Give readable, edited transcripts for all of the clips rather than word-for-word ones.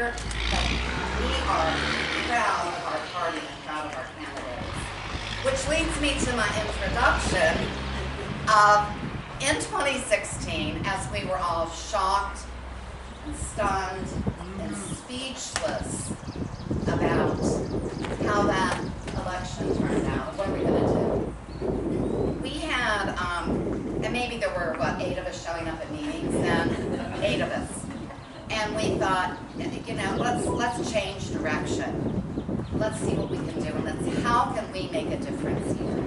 clear that we are proud of our party and proud of our candidates. Which leads me to my introduction. In 2016, as we were all shocked and stunned and speechless about how that election turned out, what are we going to do? We had, and maybe there were, 8 of us showing up at meetings then, 8 of us. And we thought, let's change direction. Let's see what we can do, and how can we make a difference here?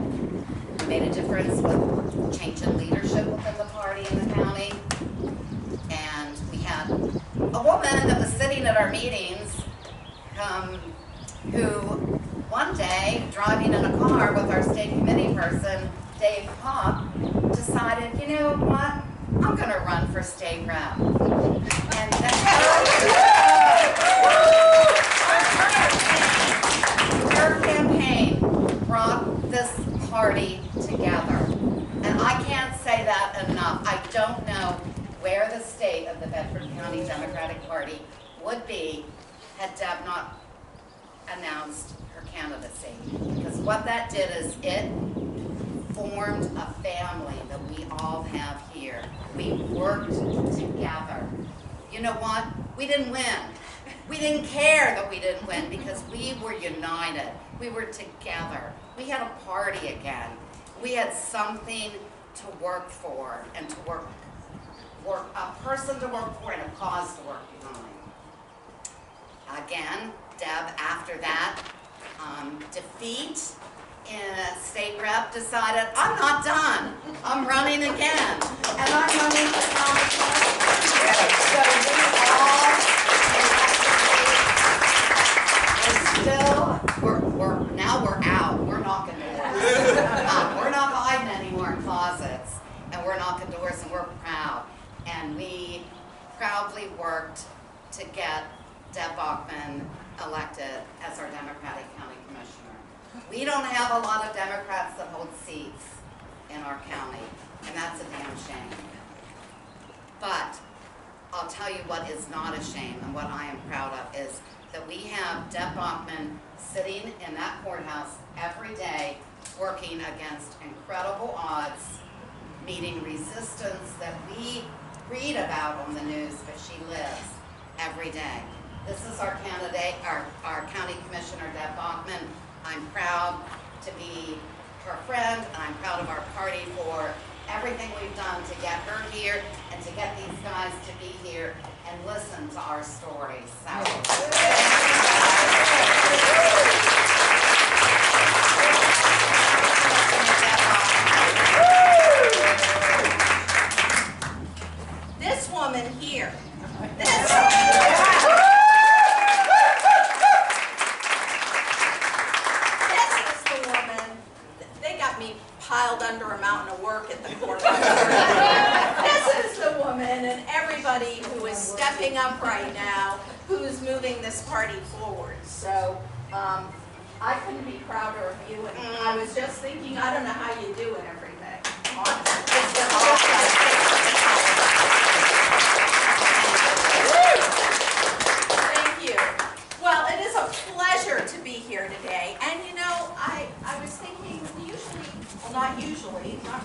We made a difference with changing leadership within the party in the county. And we had a woman that was sitting at our meetings who one day, driving in a car with our state committee person, Dave Pop, decided, you know what, I'm going to run for state rep. And her campaign brought this party together. And I can't say that enough. I don't know where the state of the Bedford County Democratic Party would be had Deb not announced her candidacy. Because what that did is it formed a family that we all have here. We worked together. You know what? We didn't win. We didn't care that we didn't win because we were united. We were together. We had a party again. We had something to work for and to work a person to work for and a cause to work behind. Again, Deb, after that defeat in a state rep, decided, I'm not done. I'm running again. And I'm running for Congress. So now we're out. We're knocking doors. We're not hiding anymore in closets. And we're knocking doors, and we're proud. And we proudly worked to get Deb Bachman elected as our Democratic County Commissioner. We don't have a lot of Democrats that hold seats in our county, and that's a damn shame. But I'll tell you what is not a shame, and what I am proud of is that we have Deb Bachman sitting in that courthouse every day, working against incredible odds, meeting resistance that we read about on the news, but she lives every day. This is our candidate, our county commissioner, Deb Bachman. I'm proud to be her friend, and I'm proud of our party for everything we've done to get her here and to get these guys to be here and listen to our stories. This woman here. Piled under a mountain of work at the courthouse. This is the woman and everybody who is stepping up right now, who's moving this party forward. So I couldn't be prouder of you. And I was just thinking, I don't know how you do it every day. Thank you. Well, it is a pleasure to be here today. And you know, I was thinking, not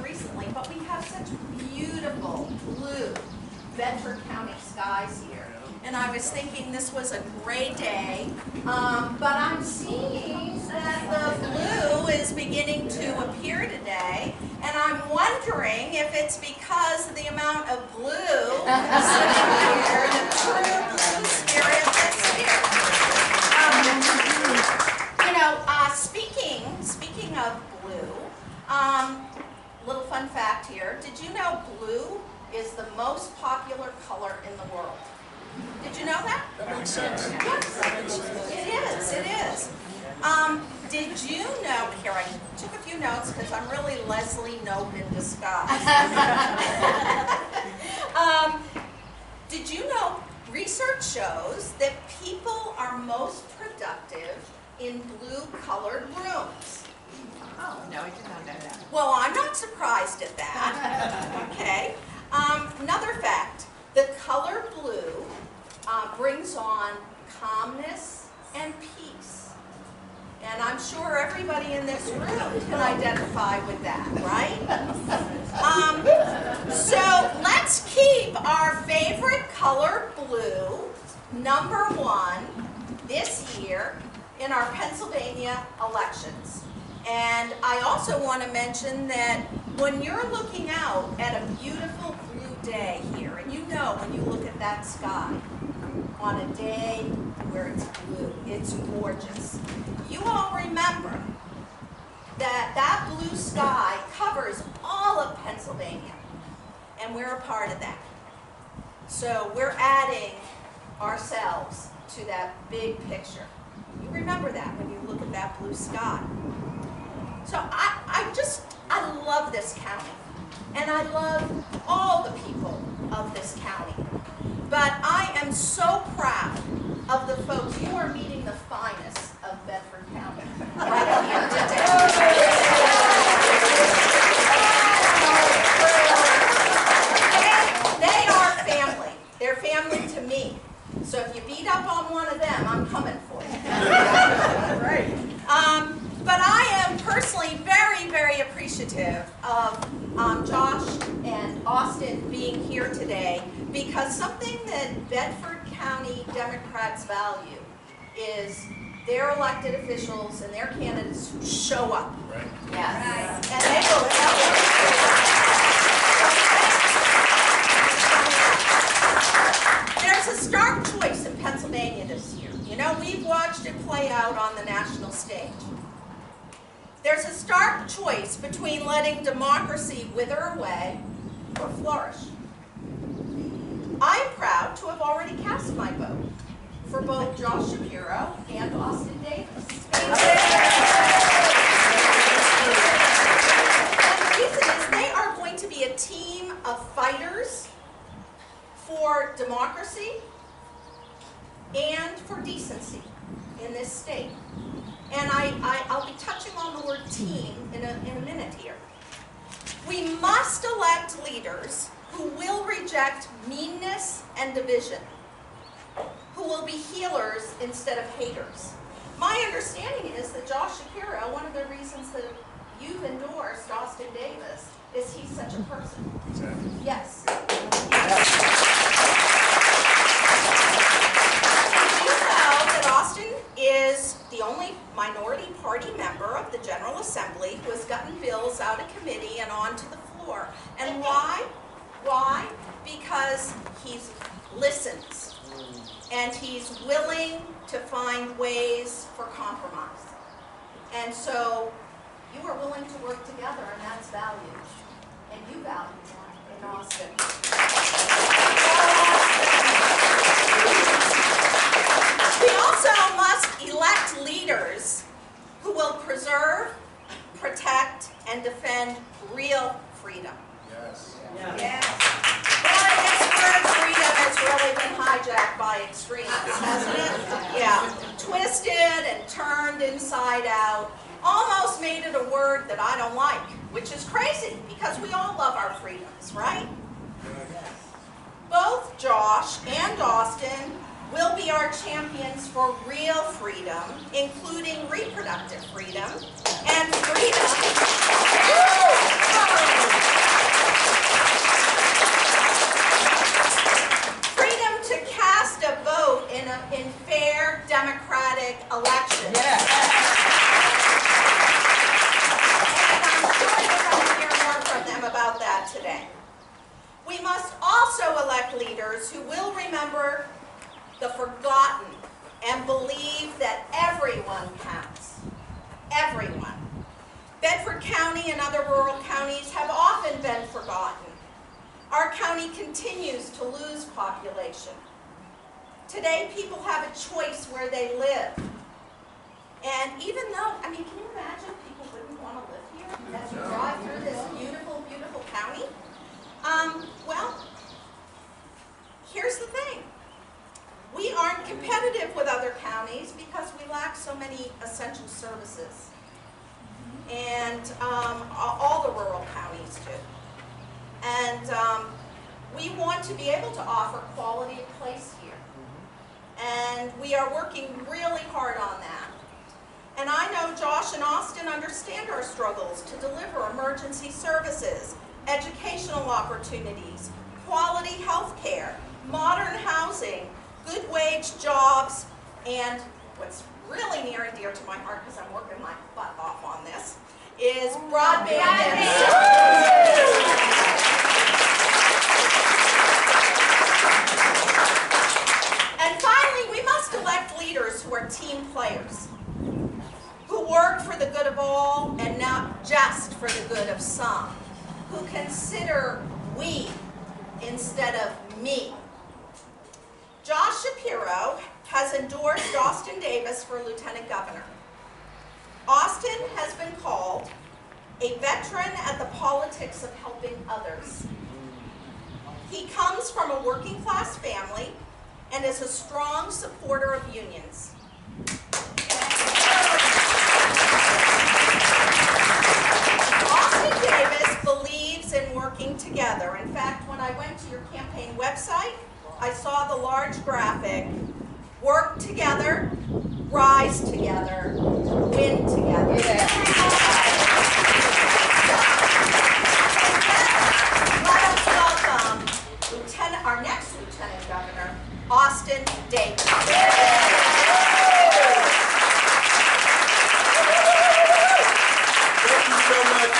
recently, but we have such beautiful blue Bedford County skies here. And I was thinking this was a great day, but I'm seeing that the blue is beginning to appear today, and I'm wondering if it's because of the amount of blue sitting here, the true blue spirit that's here. Speaking of blue, little fun fact here. Did you know blue is the most popular color in the world? Did you know that? That makes sense. Yes, it is. Did you know, here I took a few notes because I'm really Leslie Knope in disguise. Did you know research shows that people are most productive in blue-colored rooms? Oh, no, I did not know that. Well, I'm not surprised at that. Okay. Another fact, the color blue brings on everybody in this room can identify with that, right? So let's keep our favorite color blue, #1, this year in our Pennsylvania elections. And I also want to mention that when you're looking out at a beautiful blue day here, and you know when you look at that sky on a day where it's blue, it's gorgeous. You all remember that that blue sky covers all of Pennsylvania, and we're a part of that. So we're adding ourselves to that big picture. You remember that when you look at that blue sky. So I love this county, and I love all the people of this county. But I am so proud of the folks. You are meeting the finest of Bedford County right here today. They are family. They're family to me. So if you beat up on one of them, I'm coming for you. Right. But I am personally very, very appreciative of Josh and Austin being here today, because something that Bedford County Democrats value is their elected officials and their candidates who show up. Right. Yes. And they will There's a stark choice in Pennsylvania this year. You know, we've watched it play out on the national stage. There's a stark choice between letting democracy wither away or flourish. I'm proud to have already cast my vote for both Josh Shapiro and Austin Davis. And the reason is they are going to be a team of fighters for democracy and for decency in this state. And I'll be touching on the word team in a minute here. We must elect leaders who will reject meanness and division, who will be healers instead of haters. My understanding is that Josh Shapiro, one of the reasons that you've endorsed Austin Davis, is he's such a person. Exactly. Yes. Austin is the only minority party member of the General Assembly who has gotten bills out of committee and onto the floor. And why? Why? Because he listens and he's willing to find ways for compromise. And so you are willing to work together, and that's valued. And you value that in Austin. We also must elect leaders who will preserve, protect, and defend real freedom. Yes. Yes. Boy, this word freedom has really been hijacked by extremists, hasn't it? Yeah. Twisted and turned inside out. Almost made it a word that I don't like, which is crazy because we all love our freedoms, right? Both Josh and Austin will be our champions for real freedom, including reproductive freedom and freedom to cast a vote in fair democratic elections. Yeah. And I'm sure you're going to hear more from them about that today. We must also elect leaders who will remember the forgotten and believe that everyone counts. Everyone. Bedford County and other rural counties have often been forgotten. Our county continues to lose population. Today, people have a choice where they live. And even though, I mean, can you imagine people wouldn't want to live here as you drive through this beautiful, beautiful county? Well, here's the thing. We aren't competitive with other counties because we lack so many essential services. And all the rural counties do. And we want to be able to offer quality of place here. And we are working really hard on that. And I know Josh and Austin understand our struggles to deliver emergency services, educational opportunities, quality health care, modern housing, good wage jobs, and what's really near and dear to my heart, because I'm working my butt off on this, is broadband. And finally, we must elect leaders who are team players, who work for the good of all and not just for the good of some, who consider we instead of me. Josh Shapiro has endorsed Austin Davis for Lieutenant Governor. Austin has been called a veteran at the politics of helping others. He comes from a working class family and is a strong supporter of unions. Austin Davis believes in working together. In fact, when I went to your campaign website, I saw the large graphic, work together, rise together, win together. Yeah. Let us welcome our next Lieutenant Governor, Austin Davis. Thank you so much,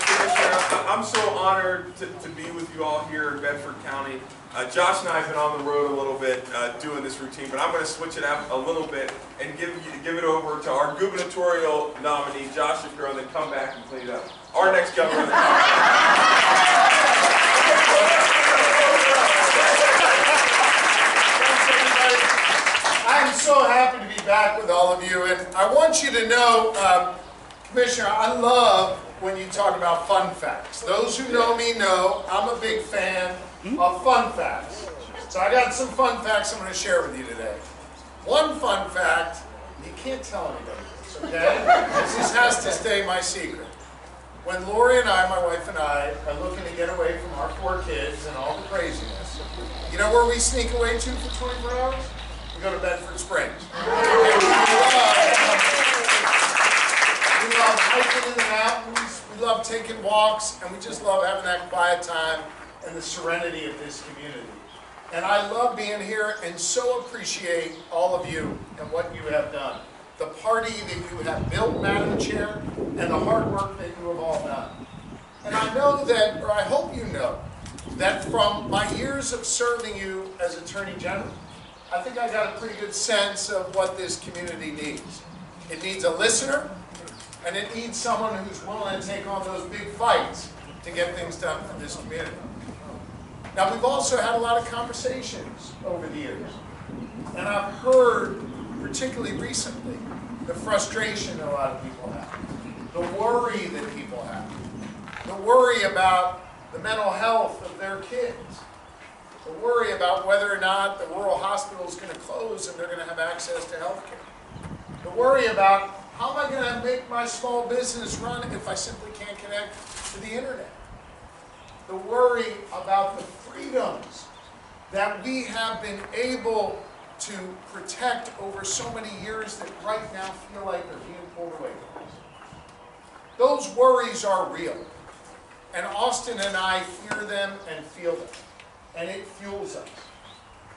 Commissioner. I'm so honored to be with you all here in Bedford County. Josh and I have been on the road a little bit doing this routine, but I'm going to switch it up a little bit and give it over to our gubernatorial nominee, Josh Shapiro, and then come back and clean it up. Our next governor of the county. I'm so happy to be back with all of you, and I want you to know, Commissioner, I love when you talk about fun facts. Those who know me know I'm a big fan of fun facts. So I got some fun facts I'm going to share with you today. One fun fact, you can't tell anybody this, okay? This has to stay my secret. When Lori and I, my wife and I, are looking to get away from our 4 kids and all the craziness, you know where we sneak away to for 24 hours? We go to Bedford Springs. We love hiking in the mountains, we love taking walks, and we just love having that quiet time and the serenity of this community. And I love being here and so appreciate all of you and what you have done. The party that you have built, Madam Chair, and the hard work that you have all done. And I know that, or I hope you know, that from my years of serving you as Attorney General, I think I got a pretty good sense of what this community needs. It needs a listener, and it needs someone who's willing to take on those big fights to get things done for this community. Now, we've also had a lot of conversations over the years, and I've heard, particularly recently, the frustration a lot of people have, the worry that people have, the worry about the mental health of their kids, the worry about whether or not the rural hospital is going to close and they're going to have access to health care, the worry about how am I going to make my small business run if I simply can't connect to the internet, the worry about the freedoms that we have been able to protect over so many years that right now feel like they're being pulled away from us. Those worries are real. And Austin and I hear them and feel them. And it fuels us.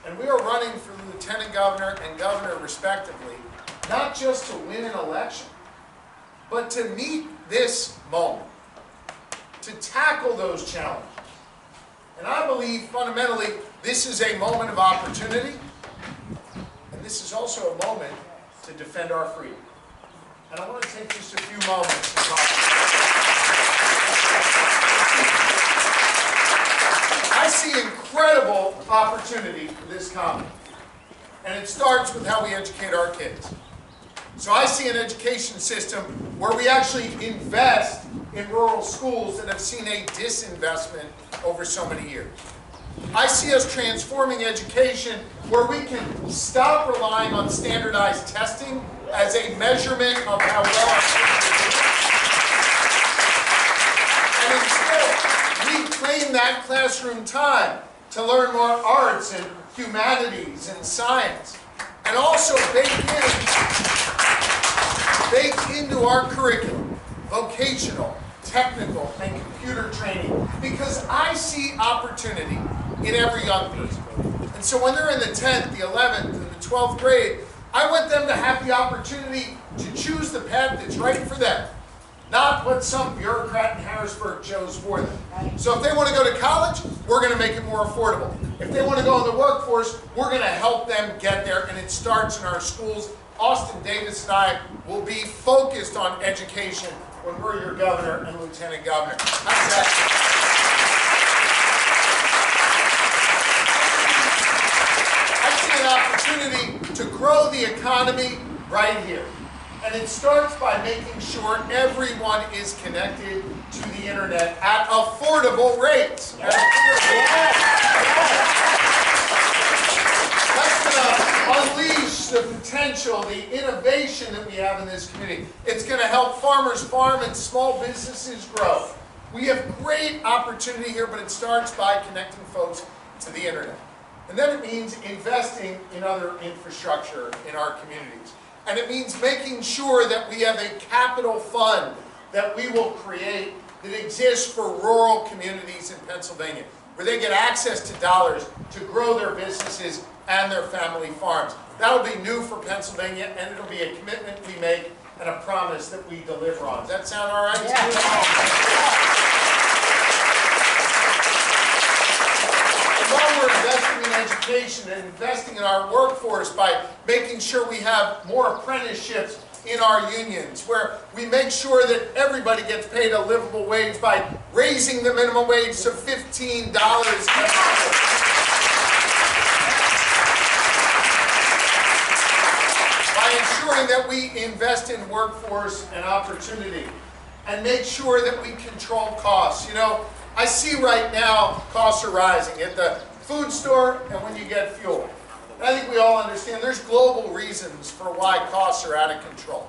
And we are running for Lieutenant Governor and Governor respectively, not just to win an election, but to meet this moment, to tackle those challenges. And I believe fundamentally this is a moment of opportunity, and this is also a moment to defend our freedom. And I want to take just a few moments to talk about I see incredible opportunity for this county. And it starts with how we educate our kids. So I see an education system where we actually invest in rural schools that have seen a disinvestment over so many years. I see us transforming education where we can stop relying on standardized testing as a measurement of how well our students do. And instead, reclaim that classroom time to learn more arts and humanities and science. And also bake in baked into our curriculum, vocational, technical, and computer training, because I see opportunity in every young person. And so when they're in the 10th, the 11th, and the 12th grade, I want them to have the opportunity to choose the path that's right for them, not what some bureaucrat in Harrisburg chose for them. So if they want to go to college, we're going to make it more affordable. If they want to go in the workforce, we're going to help them get there, and it starts in our schools. Austin Davis and I will be focused on education when we're your governor and lieutenant governor. That's that. Opportunity to grow the economy right here. And it starts by making sure everyone is connected to the internet at affordable rates. That's going to unleash the potential, the innovation that we have in this community. It's going to help farmers farm and small businesses grow. We have great opportunity here, but it starts by connecting folks to the internet. And then it means investing in other infrastructure in our communities. And it means making sure that we have a capital fund that we will create that exists for rural communities in Pennsylvania, where they get access to dollars to grow their businesses and their family farms. That'll be new for Pennsylvania, and it'll be a commitment we make and a promise that we deliver on. Does that sound all right? Yeah. While we're investing in education and investing in our workforce by making sure we have more apprenticeships in our unions, where we make sure that everybody gets paid a livable wage by raising the minimum wage to $15 by ensuring that we invest in workforce and opportunity and make sure that we control costs. You know, I see right now costs are rising at the food store and when you get fuel. And I think we all understand there's global reasons for why costs are out of control.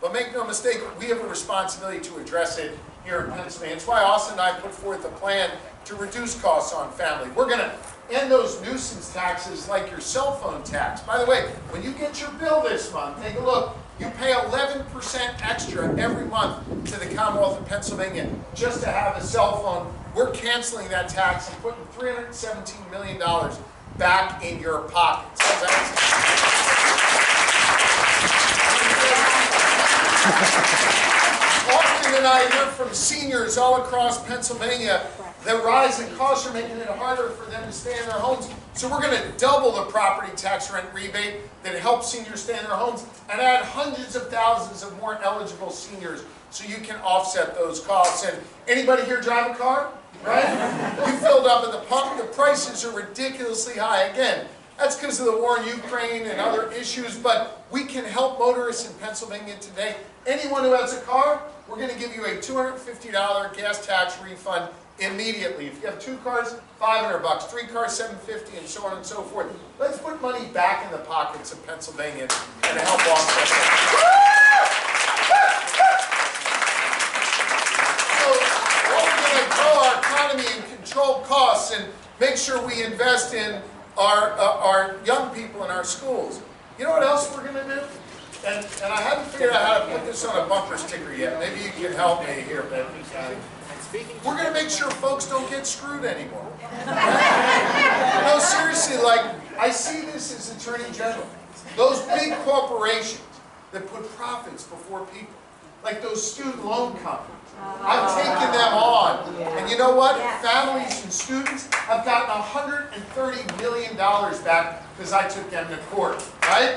But make no mistake, we have a responsibility to address it here in Pennsylvania. It's why Austin and I put forth a plan to reduce costs on family. We're going to end those nuisance taxes like your cell phone tax. By the way, when you get your bill this month, take a look. You pay 11% extra every month to the Commonwealth of Pennsylvania just to have a cell phone. We're canceling that tax and putting $317 million back in your pockets. Austin and I hear from seniors all across Pennsylvania that rising costs are making it harder for them to stay in their homes. So we're going to double the property tax rent rebate that helps seniors stay in their homes and add hundreds of thousands of more eligible seniors so you can offset those costs. And anybody here drive a car? Right? You filled up at the pump, the prices are ridiculously high. Again, that's because of the war in Ukraine and other issues, but we can help motorists in Pennsylvania today. Anyone who has a car, we're going to give you a $250 gas tax refund immediately. If you have 2 cars, $500, 3 cars, $750, and so on and so forth. Let's put money back in the pockets of Pennsylvania and help offset that. So, we're going to grow our economy and control costs and make sure we invest in our young people in our schools. You know what else we're going to do? And I haven't figured out how to put this on a bumper sticker yet. Maybe you can help me here, Ben. We're going to make sure folks don't get screwed anymore. No, seriously, like, I see this as Attorney General. Those big corporations that put profits before people, like those student loan companies. I've taken them on. And you know what? Families and students have gotten $130 million back because I took them to court. Right?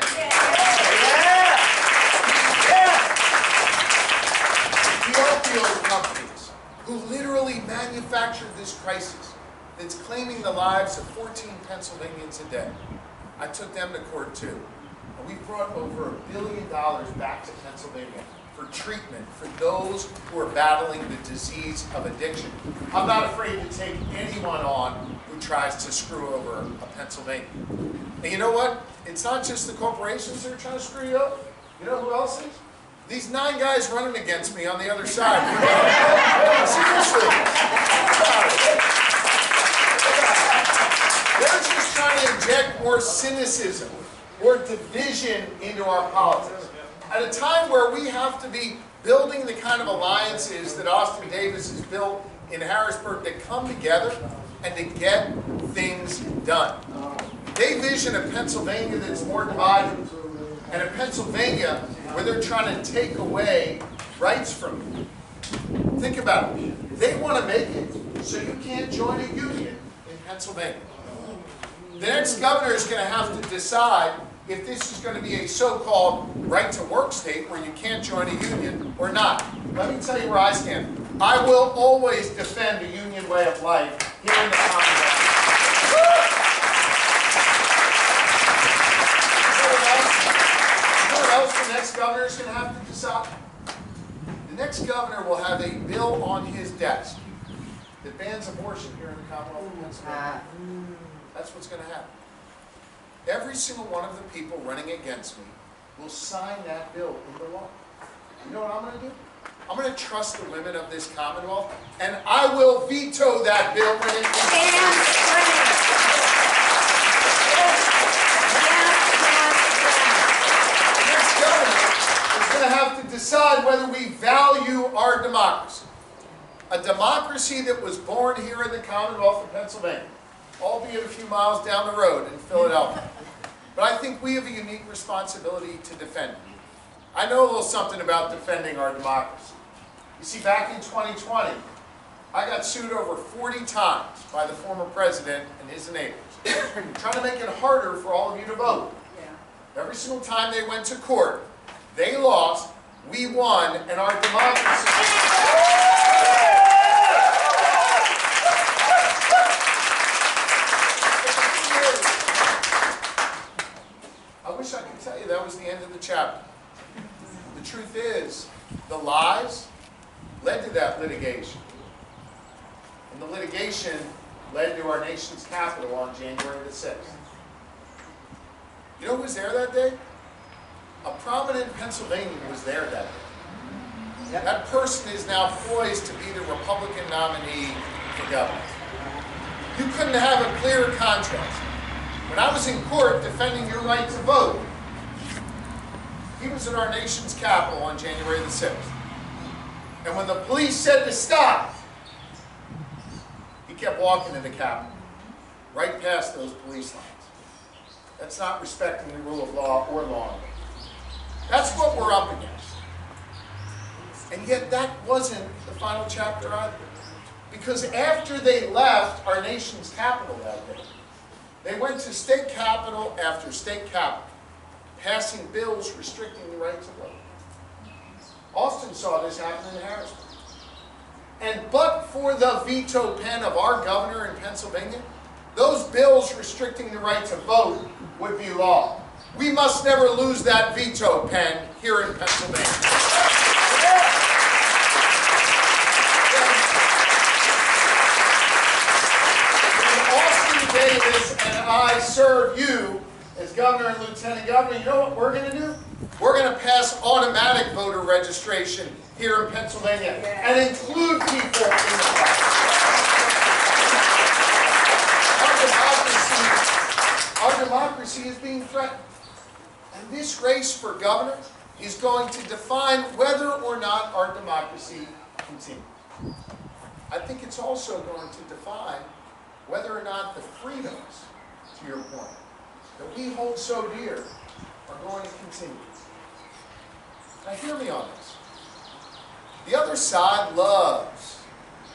The opioid companies who literally manufactured this crisis that's claiming the lives of 14 Pennsylvanians a day. I took them to court too. And we brought over $1 billion back to Pennsylvania for treatment for those who are battling the disease of addiction. I'm not afraid to take anyone on who tries to screw over a Pennsylvania. And you know what? It's not just the corporations that are trying to screw you up. You know who else is? These 9 guys running against me on the other side. Seriously. They're just trying to inject more cynicism, more division into our politics. I At a time where we have to be building the kind of alliances that Austin Davis has built in Harrisburg that come together and to get things done. They vision a Pennsylvania that's more divided, and a Pennsylvania where they're trying to take away rights from you. Think about it. They want to make it so you can't join a union in Pennsylvania. The next governor is going to have to decide if this is going to be a so-called right-to-work state where you can't join a union or not. Let me tell you where I stand. I will always defend a union way of life here in the Commonwealth. You know what else the next governor is going to have to decide? The next governor will have a bill on his desk that bans abortion here in the Commonwealth of Pennsylvania. That's what's going to happen. Every single one of the people running against me will sign that bill into law. You know what I'm going to do? I'm going to trust the women of this Commonwealth, and I will veto that bill when it comes. The next governor is going to have to decide whether we value our democracy. A democracy that was born here in the Commonwealth of Pennsylvania, albeit a few miles down the road in Philadelphia. But I think we have a unique responsibility to defend it. I know a little something about defending our democracy. You see, back in 2020, I got sued over 40 times by the former president and his enablers, trying to make it harder for all of you to vote. Every single time they went to court, they lost, we won, and our democracy... I wish I could tell you that was the end of the chapter. The truth is, the lies led to that litigation. And the litigation led to our nation's capital on January the 6th. You know who was there that day? A prominent Pennsylvanian was there that day. That person is now poised to be the Republican nominee for governor. You couldn't have a clearer contrast. When I was in court defending your right to vote, he was in our nation's capital on January the 6th. And when the police said to stop, he kept walking in the Capitol, right past those police lines. That's not respecting the rule of law or law and order. That's what we're up against. And yet that wasn't the final chapter either. Because after they left our nation's capital that day, they went to state capital after state capital, passing bills restricting the right to vote. Austin saw this happen in Harrisburg. And but for the veto pen of our governor in Pennsylvania, those bills restricting the right to vote would be law. We must never lose that veto pen here in Pennsylvania. When Austin Davis and I serve you as governor and lieutenant governor, you know what we're going to do? We're going to pass automatic voter registration here in Pennsylvania and include people in the process. Our democracy is being threatened. And this race for governor is going to define whether or not our democracy continues. I think it's also going to define whether or not the freedoms, to your point, that we hold so dear are going to continue. Now hear me on this. The other side loves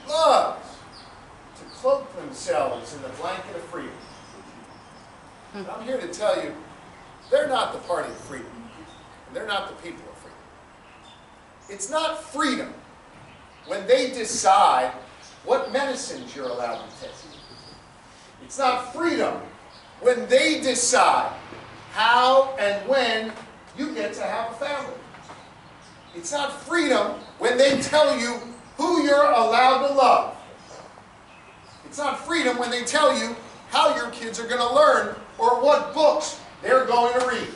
to cloak themselves in the blanket of freedom. But I'm here to tell you, they're not the party of freedom. And they're not the people of freedom. It's not freedom when they decide what medicines you're allowed to take. It's not freedom when they decide how and when you get to have a family. It's not freedom when they tell you who you're allowed to love. It's not freedom when they tell you how your kids are going to learn or what books they're going to read.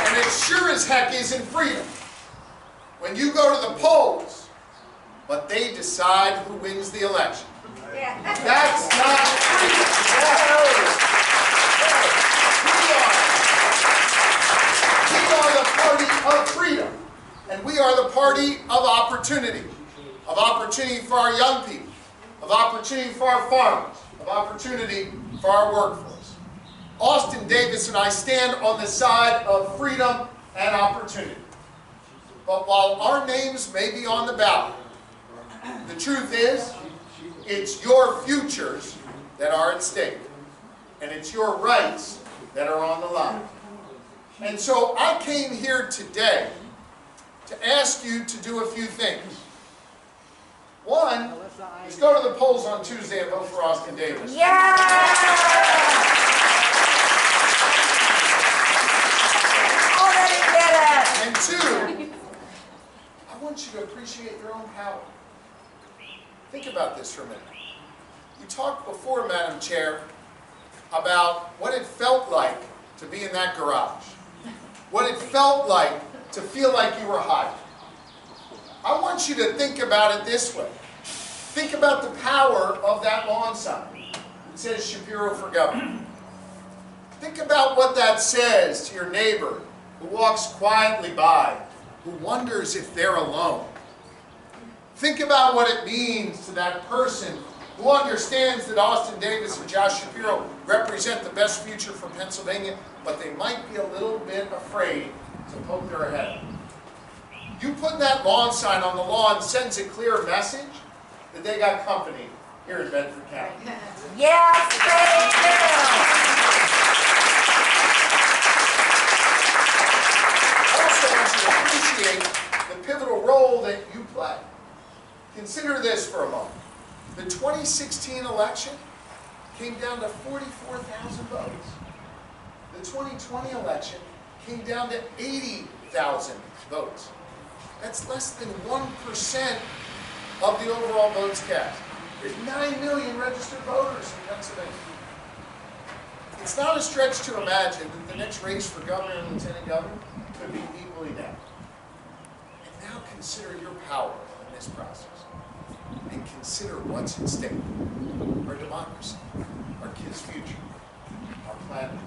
And it sure as heck isn't freedom when you go to the polls, but they decide who wins the election. Yeah. That's not freedom. We are the party of freedom. And we are the party of opportunity. Of opportunity for our young people. Of opportunity for our farmers. Of opportunity for our workforce. Austin Davis and I stand on the side of freedom and opportunity. But while our names may be on the ballot, the truth is, it's your futures that are at stake. And it's your rights that are on the line. And so I came here today to ask you to do a few things. One is go to the polls on Tuesday and vote for Austin Davis. Yeah! Already did it! And two, I want you to appreciate your own power. Think about this for a minute. You talked before, Madam Chair, about what it felt like to be in that garage. What it felt like to feel like you were hiding. I want you to think about it this way. Think about the power of that lawn sign. It says Shapiro for governor. Think about what that says to your neighbor who walks quietly by, who wonders if they're alone. Think about what it means to that person who understands that Austin Davis and Josh Shapiro represent the best future for Pennsylvania, but they might be a little bit afraid to poke their head. You putting that lawn sign on the lawn sends a clear message that they got company here in Bedford County. Yes, they do! I also want you to appreciate the pivotal role that you play. Consider this for a moment. The 2016 election came down to 44,000 votes. The 2020 election came down to 80,000 votes. That's less than 1% of the overall votes cast. There's 9 million registered voters in Pennsylvania. It's not a stretch to imagine that the next race for governor and lieutenant governor could be equally narrow. And now consider your power in this process. And consider what's at stake. Our democracy, our kids' future, our planet.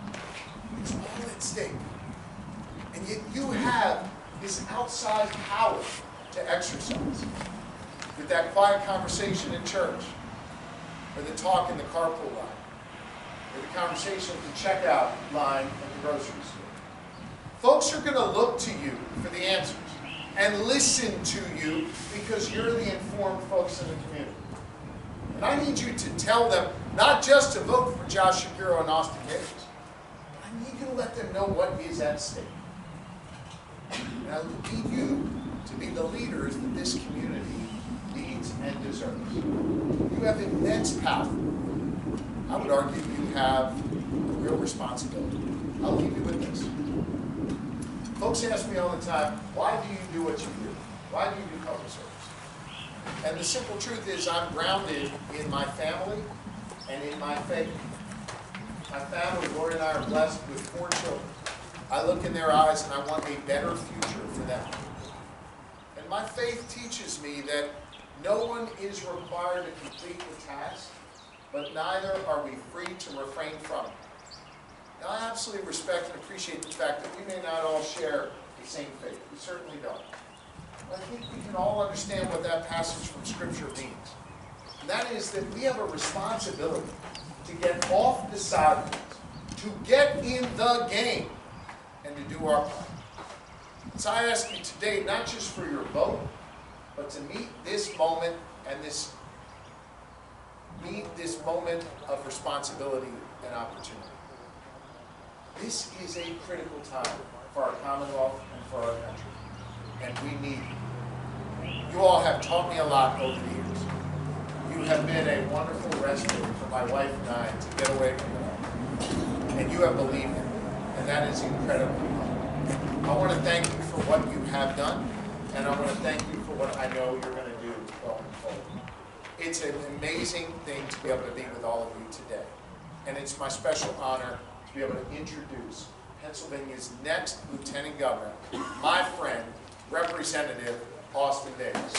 It's all at stake. And yet you have this outside power to exercise. With that quiet conversation in church, or the talk in the carpool line, or the conversation at the checkout line at the grocery store. Folks are going to look to you for the answers and listen to you because you're the informed folks in the community. And I need you to tell them not just to vote for Josh Shapiro and Austin Davis, but I need you to let them know what is at stake. And I need you to be the leaders that this community needs and deserves. You have immense power. I would argue you have a real responsibility. I'll leave you with this. Folks ask me all the time, why do you do what you do? Why do you do public service? And the simple truth is I'm grounded in my family and in my faith. My family, Lori and I, are blessed with 4 children. I look in their eyes and I want a better future for them. And my faith teaches me that no one is required to complete the task, but neither are we free to refrain from it. Now, I absolutely respect and appreciate the fact that we may not all share the same faith. We certainly don't. But I think we can all understand what that passage from Scripture means. And that is that we have a responsibility to get off the sidelines, to get in the game, and to do our part. So I ask you today, not just for your vote, but to meet this moment and meet this moment of responsibility and opportunity. This is a critical time for our Commonwealth and for our country, and we need you. You all have taught me a lot over the years. You have been a wonderful respite for my wife and I to get away from it all. And you have believed in me, and that is incredibly humbling. I want to thank you for what you have done, and I want to thank you for what I know you're going to do going forward. It's an amazing thing to be able to be with all of you today, and it's my special honor to be able to introduce Pennsylvania's next Lieutenant Governor, my friend, Representative Austin Davis.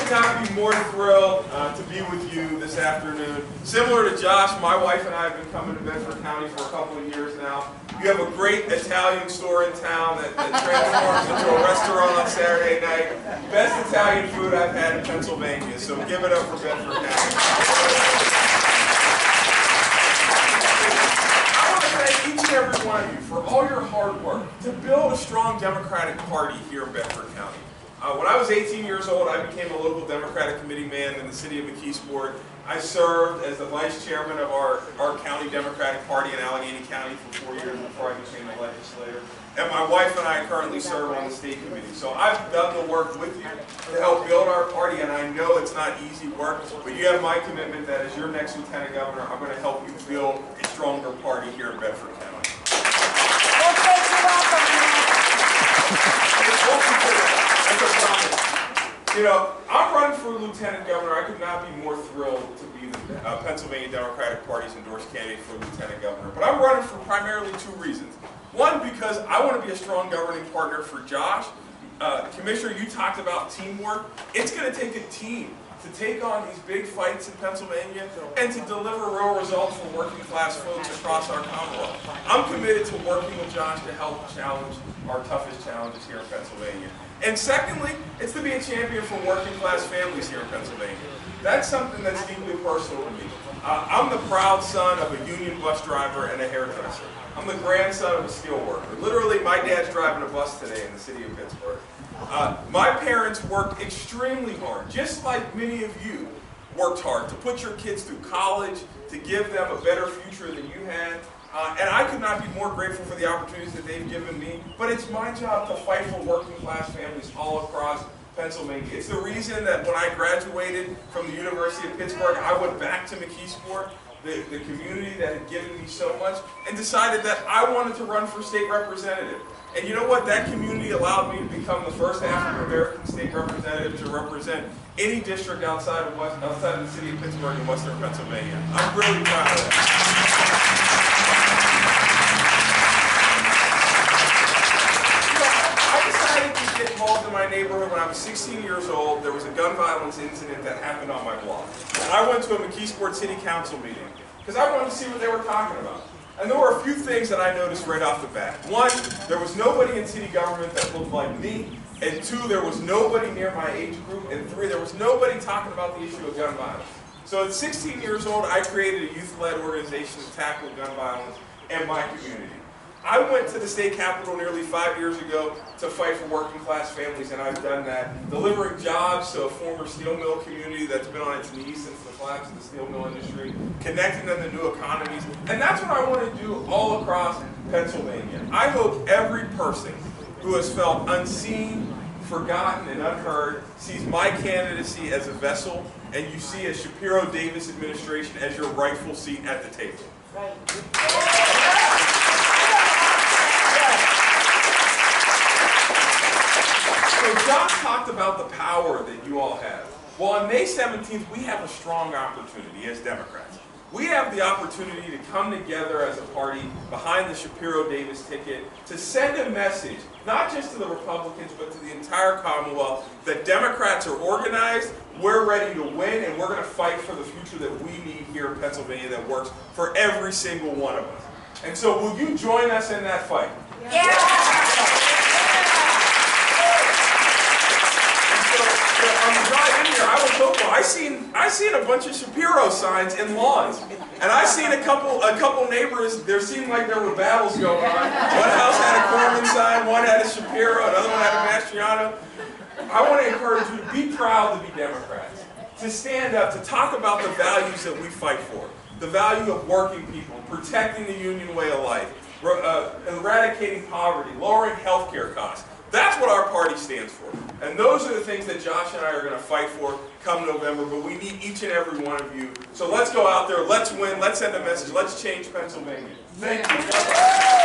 could not be more thrilled to be with you this afternoon. Similar to Josh, my wife and I have been coming to Bedford County for a couple of years now. You have a great Italian store in town that transforms into a restaurant on Saturday night. Best Italian food I've had in Pennsylvania, so give it up for Bedford County. I want to thank each and every one of you for all your hard work to build a strong Democratic Party here in Bedford County. When I was 18 years old, I became a local Democratic committee man in the city of McKeesport. I served as the vice chairman of our county Democratic Party in Allegheny County for 4 years before I became a legislator. And my wife and I currently serve on the state committee. So I've done the work with you to help build our party, and I know it's not easy work, but you have my commitment that as your next lieutenant governor, I'm going to help you build a stronger party here in Bedford County. You know, I'm running for lieutenant governor. I could not be more thrilled to be the Pennsylvania Democratic Party's endorsed candidate for lieutenant governor. But I'm running for primarily two reasons. One, because I want to be a strong governing partner for Josh. Commissioner, you talked about teamwork. It's going to take a team to take on these big fights in Pennsylvania and to deliver real results for working class folks across our Commonwealth. I'm committed to working with Josh to help challenge our toughest challenges here in Pennsylvania. And secondly, it's to be a champion for working class families here in Pennsylvania. That's something that's deeply personal to me. I'm the proud son of a union bus driver and a hairdresser. I'm the grandson of a steel worker. Literally, my dad's driving a bus today in the city of Pittsburgh. My parents worked extremely hard, just like many of you worked hard to put your kids through college, to give them a better future than you had. And I could not be more grateful for the opportunities that they've given me, but it's my job to fight for working class families all across Pennsylvania. It's the reason that when I graduated from the University of Pittsburgh, I went back to McKeesport, the community that had given me so much, and decided that I wanted to run for state representative. And you know what? That community allowed me to become the first African-American state representative to represent any district outside of the city of Pittsburgh in western Pennsylvania. I'm really proud of that. Involved in my neighborhood when I was 16 years old. There was a gun violence incident that happened on my block. And I went to a McKeesport City Council meeting because I wanted to see what they were talking about. And there were a few things that I noticed right off the bat. One, there was nobody in city government that looked like me. And two, there was nobody near my age group. And three, there was nobody talking about the issue of gun violence. So at 16 years old, I created a youth-led organization to tackle gun violence in my community. I went to the state capitol nearly 5 years ago to fight for working class families, and I've done that, delivering jobs to a former steel mill community that's been on its knees since the collapse of the steel mill industry, connecting them to new economies, and that's what I want to do all across Pennsylvania. I hope every person who has felt unseen, forgotten, and unheard sees my candidacy as a vessel, and you see a Shapiro Davis administration as your rightful seat at the table. So Josh talked about the power that you all have. Well, on May 17th, we have a strong opportunity as Democrats. We have the opportunity to come together as a party behind the Shapiro Davis ticket to send a message, not just to the Republicans, but to the entire Commonwealth, that Democrats are organized, we're ready to win, and we're going to fight for the future that we need here in Pennsylvania that works for every single one of us. And so will you join us in that fight? On the drive in here, I was hopeful. I seen a bunch of Shapiro signs in lawns, and I seen a couple neighbors. There seemed like there were battles going on. One house had a Corman sign, one had a Shapiro, another one had a Mastriano. I want to encourage you to be proud to be Democrats, to stand up, to talk about the values that we fight for, the value of working people, protecting the union way of life, eradicating poverty, lowering health care costs. That's what our party stands for. And those are the things that Josh and I are going to fight for come November, but we need each and every one of you. So let's go out there, let's win, let's send a message, let's change Pennsylvania. Thank you.